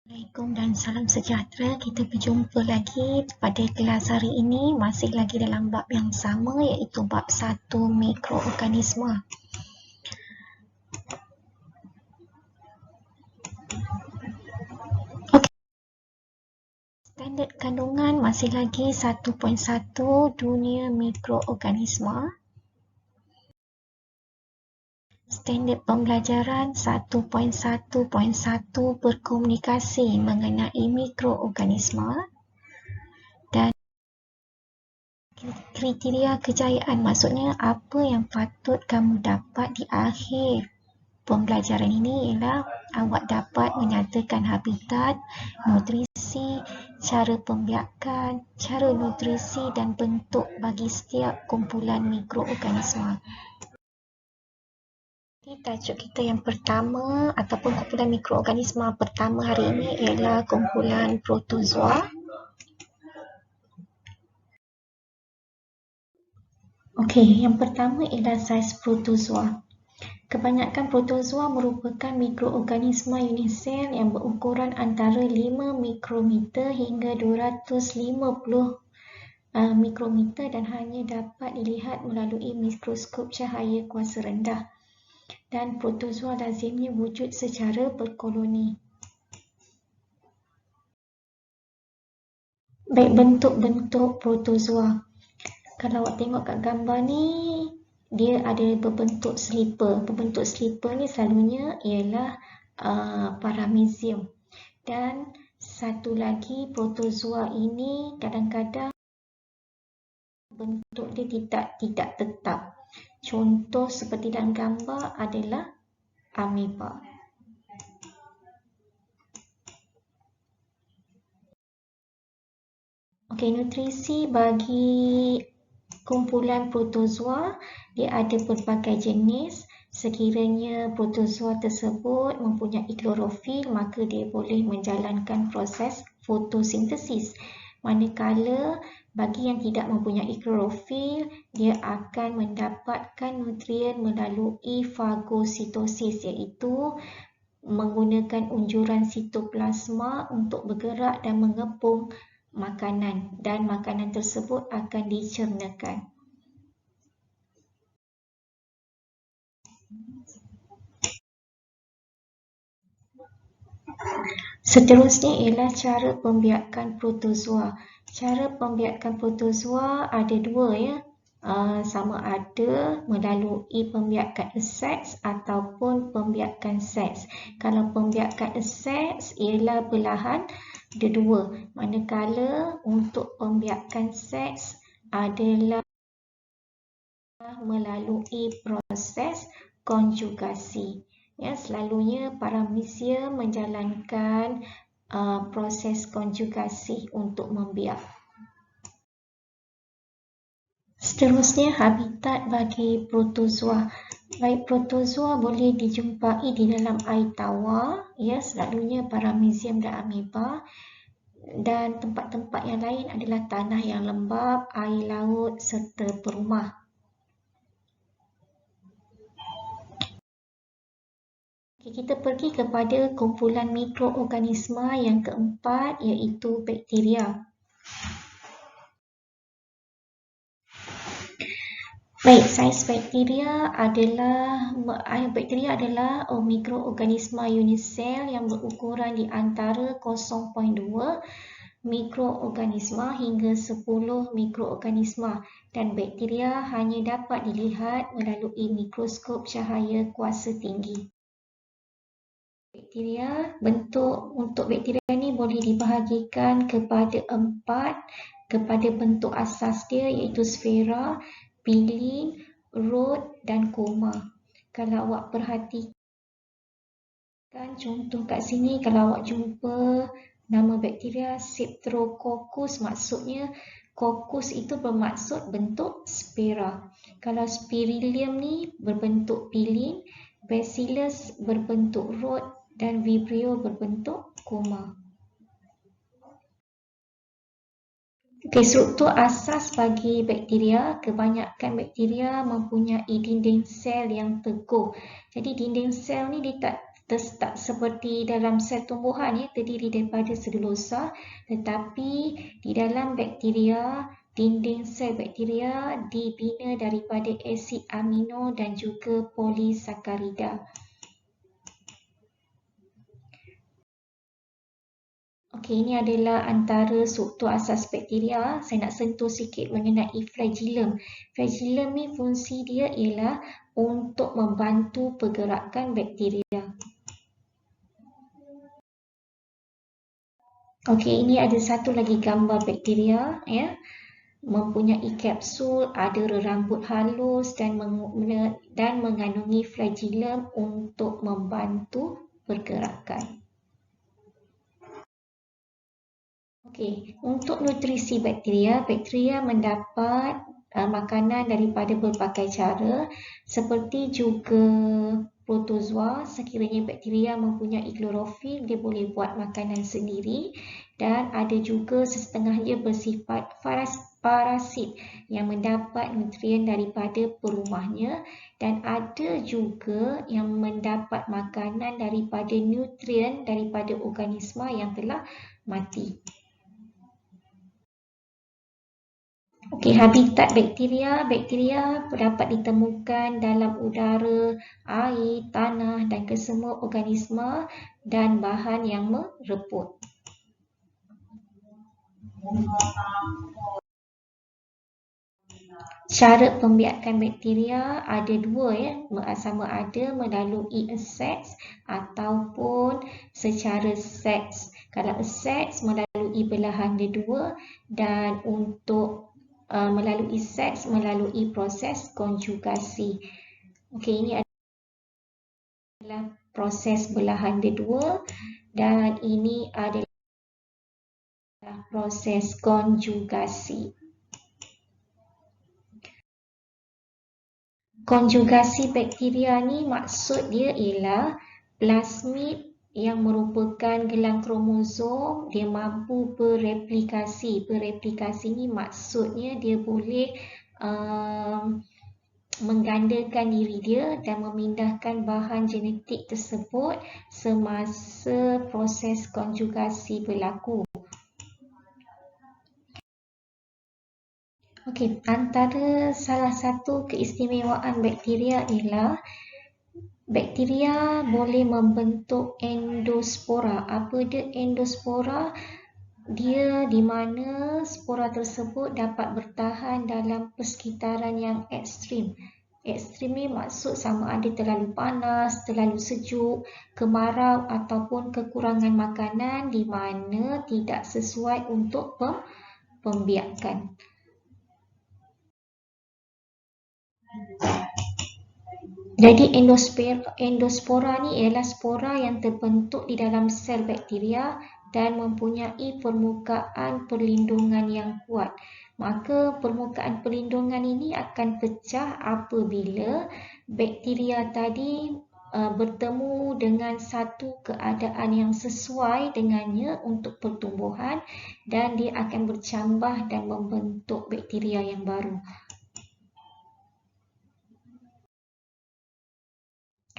Assalamualaikum dan salam sejahtera. Kita berjumpa lagi pada kelas hari ini, masih lagi dalam bab yang sama, iaitu bab 1 mikroorganisma. Okey. Standard kandungan masih lagi 1.1 dunia mikroorganisma. Standard pembelajaran 1.1.1 berkomunikasi mengenai mikroorganisma. Dan kriteria kejayaan, maksudnya apa yang patut kamu dapat di akhir pembelajaran ini ialah awak dapat menyatakan habitat, nutrisi, cara pembiakan, cara nutrisi dan bentuk bagi setiap kumpulan mikroorganisma. Tajuk kita yang pertama ataupun kumpulan mikroorganisma pertama hari ini ialah kumpulan protozoa. Okey, yang pertama ialah saiz protozoa. Kebanyakan protozoa merupakan mikroorganisma unisel yang berukuran antara 5 mikrometer hingga 250 mikrometer dan hanya dapat dilihat melalui mikroskop cahaya kuasa rendah. Dan protozoa lazimnya wujud secara berkoloni. Baik, bentuk-bentuk protozoa. Kalau awak tengok kat gambar ni, dia ada berbentuk slipper. Berbentuk slipper ni selalunya ialah paramecium. Dan satu lagi, protozoa ini kadang-kadang bentuk dia tidak tetap. Contoh seperti dalam gambar adalah amoeba. Okey, nutrisi bagi kumpulan protozoa, dia ada pelbagai jenis. Sekiranya protozoa tersebut mempunyai klorofil, maka dia boleh menjalankan proses fotosintesis. Manakala bagi yang tidak mempunyai klorofil, dia akan mendapatkan nutrien melalui fagositosis, iaitu menggunakan unjuran sitoplasma untuk bergerak dan mengepung makanan, dan makanan tersebut akan dicernakan. Seterusnya ialah cara pembiakan protozoa. Cara pembiakan protozoa ada dua, sama ada melalui pembiakan aseks ataupun pembiakan seks. Kalau pembiakan aseks ialah belahan ada dua, manakala untuk pembiakan seks adalah melalui proses konjugasi. Selalunya paramecium menjalankan proses konjugasi untuk membiak. Seterusnya, habitat bagi protozoa. Baik, protozoa boleh dijumpai di dalam air tawar, selalunya paramecium dan amoeba. Dan tempat-tempat yang lain adalah tanah yang lembap, air laut serta perumah. Kita pergi kepada kumpulan mikroorganisma yang keempat, iaitu bakteria. Baik, saiz bakteria adalah mikroorganisma unisel yang berukuran di antara 0.2 mikroorganisma hingga 10 mikroorganisma, dan bakteria hanya dapat dilihat melalui mikroskop cahaya kuasa tinggi. Bakteria, untuk bakteria ni boleh dibahagikan kepada 4 kepada bentuk asas dia, iaitu sfera, pilin, rod dan koma. Kalau awak perhatikan contoh kat sini, kalau awak jumpa nama bakteria Streptococcus, maksudnya coccus itu bermaksud bentuk sfera. Kalau spirillum ni berbentuk pilin, bacillus berbentuk rod dan vibrio berbentuk koma. Okey, struktur asas bagi bakteria. Kebanyakan bakteria mempunyai dinding sel yang teguh. Jadi dinding sel ni dia tak seperti dalam sel tumbuhan ya, terdiri daripada selulosa, tetapi di dalam bakteria, dinding sel bakteria dibina daripada asid amino dan juga polisakarida. Okey, ini adalah antara struktur asas bakteria. Saya nak sentuh sikit mengenai flagellum. Flagellum ni fungsi dia ialah untuk membantu pergerakan bakteria. Okey, ini ada satu lagi gambar bakteria ya. Mempunyai kapsul, ada rambut halus dan mengandungi flagellum untuk membantu pergerakan. Okey, untuk nutrisi bakteria, bakteria mendapat makanan daripada berbagai cara, seperti juga protozoa. Sekiranya bakteria mempunyai klorofil, dia boleh buat makanan sendiri, dan ada juga setengahnya bersifat parasit yang mendapat nutrien daripada perumahnya, dan ada juga yang mendapat makanan daripada nutrien daripada organisma yang telah mati. Okey, habitat bakteria. Bakteria dapat ditemukan dalam udara, air, tanah dan kesemua organisma dan bahan yang mereput. Cara pembiakan bakteria ada dua ya, sama ada melalui aseks ataupun secara seks. Kalau aseks melalui belahan dia dua, dan untuk melalui seks melalui proses konjugasi. Okey, ini adalah proses belahan dia dua, dan ini adalah proses konjugasi. Konjugasi bakteria ni maksud dia ialah plasmid yang merupakan gelang kromosom, dia mampu bereplikasi. Bereplikasi ni maksudnya dia boleh menggandakan diri dia dan memindahkan bahan genetik tersebut semasa proses konjugasi berlaku. Okey, antara salah satu keistimewaan bakteria ialah bakteria boleh membentuk endospora. Apa dia endospora? Dia di mana spora tersebut dapat bertahan dalam persekitaran yang ekstrim. Ekstrim ni maksud sama ada terlalu panas, terlalu sejuk, kemarau ataupun kekurangan makanan di mana tidak sesuai untuk pembiakan. Jadi endospora ni ialah spora yang terbentuk di dalam sel bakteria dan mempunyai permukaan perlindungan yang kuat. Maka permukaan perlindungan ini akan pecah apabila bakteria tadi bertemu dengan satu keadaan yang sesuai dengannya untuk pertumbuhan, dan dia akan bercambah dan membentuk bakteria yang baru.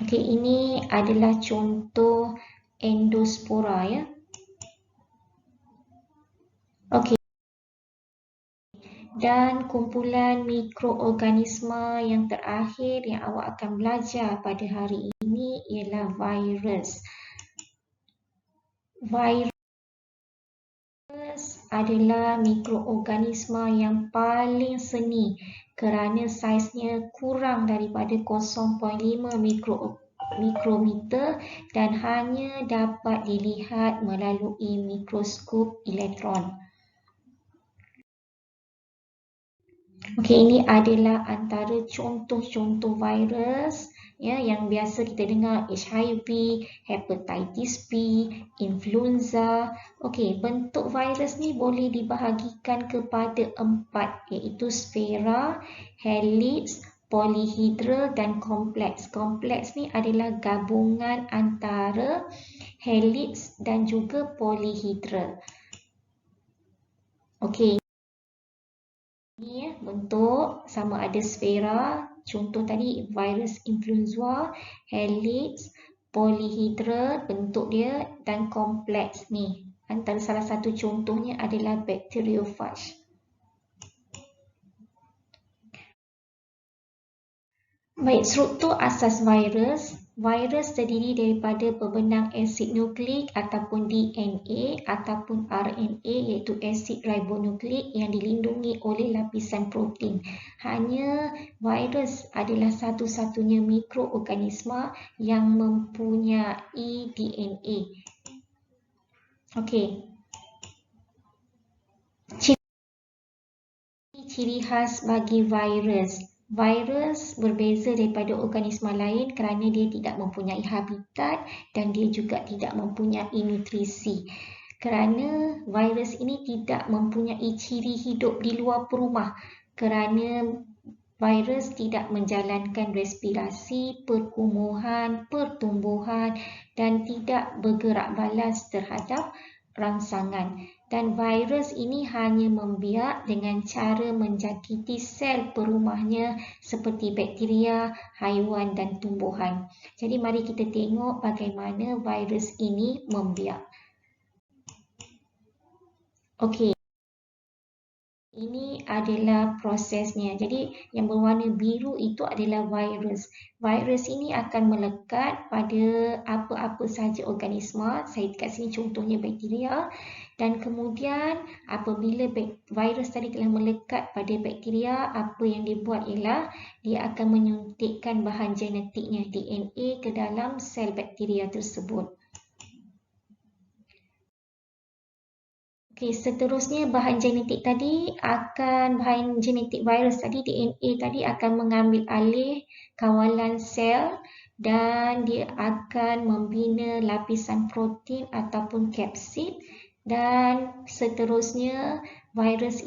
Okey, ini adalah contoh endospora ya. Okey. Dan kumpulan mikroorganisma yang terakhir yang awak akan belajar pada hari ini ialah virus. Virus adalah mikroorganisma yang paling seni kerana saiznya kurang daripada 0.5 mikrometer dan hanya dapat dilihat melalui mikroskop elektron. Okey, ini adalah antara contoh-contoh virus ya yang biasa kita dengar: HIV, hepatitis B, influenza. Okey, bentuk virus ni boleh dibahagikan kepada 4, iaitu spera, helix, polyhedra dan kompleks. Kompleks ni adalah gabungan antara helix dan juga polyhedra. Okey, ini bentuk sama ada spera, contoh tadi virus influenza, helix, Polyhedral bentuk dia dan kompleks ni. Antara salah satu contohnya adalah bacteriophage. Baik, struktur asas virus. Virus terdiri daripada berbenang asid nukleik ataupun DNA ataupun RNA iaitu asid ribonukleik yang dilindungi oleh lapisan protein. Hanya virus adalah satu-satunya mikroorganisma yang mempunyai DNA. Okey. Ciri khas bagi virus. Virus berbeza daripada organisma lain kerana dia tidak mempunyai habitat dan dia juga tidak mempunyai nutrisi. Kerana virus ini tidak mempunyai ciri hidup di luar perumah, kerana virus tidak menjalankan respirasi, perkumuhan, pertumbuhan dan tidak bergerak balas terhadap rangsangan. Dan virus ini hanya membiak dengan cara menjangkiti sel perumahnya seperti bakteria, haiwan dan tumbuhan. Jadi mari kita tengok bagaimana virus ini membiak. Okey. Ini adalah prosesnya. Jadi yang berwarna biru itu adalah virus. Virus ini akan melekat pada apa-apa sahaja organisma. Saya dekat sini contohnya bakteria. Dan kemudian apabila virus tadi telah melekat pada bakteria, apa yang dia buat ialah dia akan menyuntikkan bahan genetiknya DNA ke dalam sel bakteria tersebut. Okey, seterusnya bahan genetik virus tadi, DNA tadi akan mengambil alih kawalan sel dan dia akan membina lapisan protein ataupun kapsid dan seterusnya virus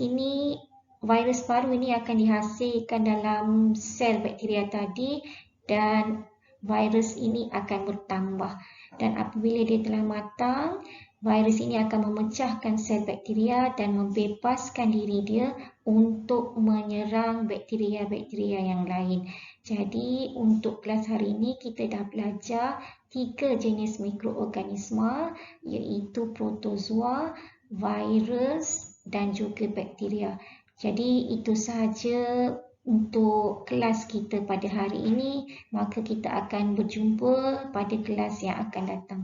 baru ini akan dihasilkan dalam sel bakteria tadi dan virus ini akan bertambah. Dan apabila dia telah matang, virus ini akan memecahkan sel bakteria dan membebaskan diri dia untuk menyerang bakteria-bakteria yang lain. Jadi untuk kelas hari ini kita dah belajar 3 jenis mikroorganisma iaitu protozoa, virus dan juga bakteria. Jadi itu sahaja untuk kelas kita pada hari ini. Maka kita akan berjumpa pada kelas yang akan datang.